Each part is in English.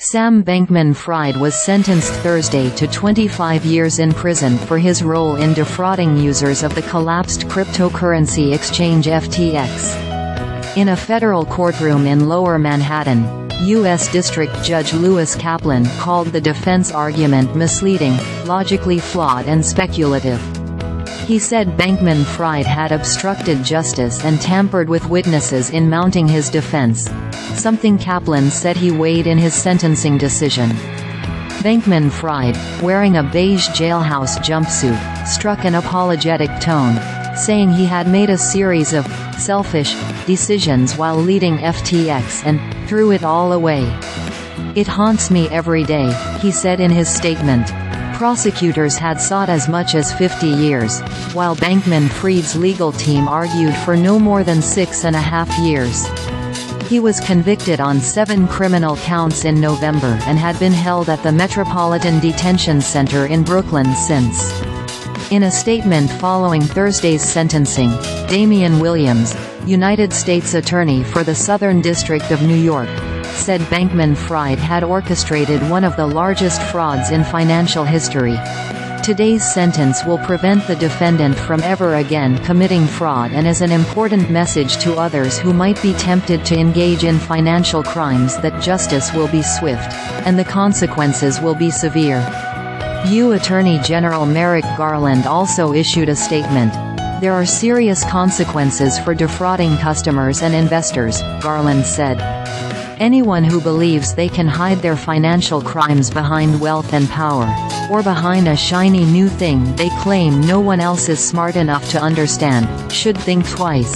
Sam Bankman-Fried was sentenced Thursday to 25 years in prison for his role in defrauding users of the collapsed cryptocurrency exchange FTX. In a federal courtroom in Lower Manhattan, U.S. District Judge Lewis Kaplan called the defense argument misleading, logically flawed and speculative. He said Bankman-Fried had obstructed justice and tampered with witnesses in mounting his defense, something Kaplan said he weighed in his sentencing decision. Bankman-Fried, wearing a beige jailhouse jumpsuit, struck an apologetic tone, saying he had made a series of selfish decisions while leading FTX and threw it all away. "It haunts me every day," he said in his statement. Prosecutors had sought as much as 50 years, while Bankman-Fried's legal team argued for no more than 6.5 years. He was convicted on 7 criminal counts in November and had been held at the Metropolitan Detention Center in Brooklyn since. In a statement following Thursday's sentencing, Damian Williams, United States Attorney for the Southern District of New York, said Bankman-Fried had orchestrated one of the largest frauds in financial history. Today's sentence will prevent the defendant from ever again committing fraud and is an important message to others who might be tempted to engage in financial crimes that justice will be swift, and the consequences will be severe. U.S. Attorney General Merrick Garland also issued a statement. "There are serious consequences for defrauding customers and investors," Garland said. "Anyone who believes they can hide their financial crimes behind wealth and power, or behind a shiny new thing they claim no one else is smart enough to understand, should think twice."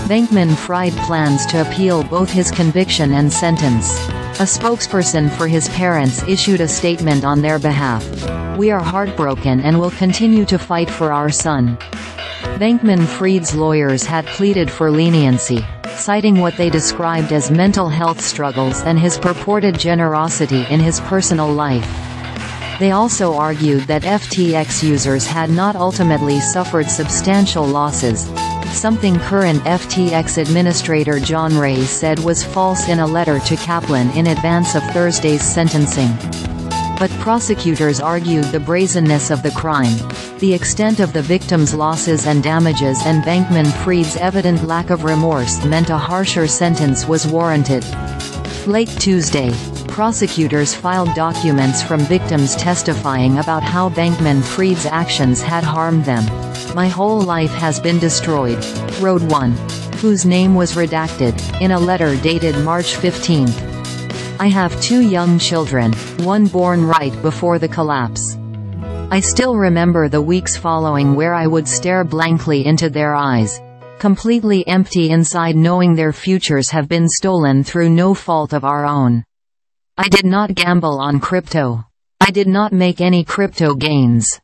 Bankman-Fried plans to appeal both his conviction and sentence. A spokesperson for his parents issued a statement on their behalf. "We are heartbroken and will continue to fight for our son." Bankman-Fried's lawyers had pleaded for leniency, citing what they described as mental health struggles and his purported generosity in his personal life. They also argued that FTX users had not ultimately suffered substantial losses, something current FTX administrator John Ray said was false in a letter to Kaplan in advance of Thursday's sentencing. But prosecutors argued the brazenness of the crime, the extent of the victim's losses and damages, and Bankman-Fried's evident lack of remorse meant a harsher sentence was warranted. Late Tuesday, prosecutors filed documents from victims testifying about how Bankman-Fried's actions had harmed them. "My whole life has been destroyed," wrote one, whose name was redacted, in a letter dated March 15. "I have 2 young children, one born right before the collapse. I still remember the weeks following where I would stare blankly into their eyes, completely empty inside, knowing their futures have been stolen through no fault of our own. I did not gamble on crypto. I did not make any crypto gains.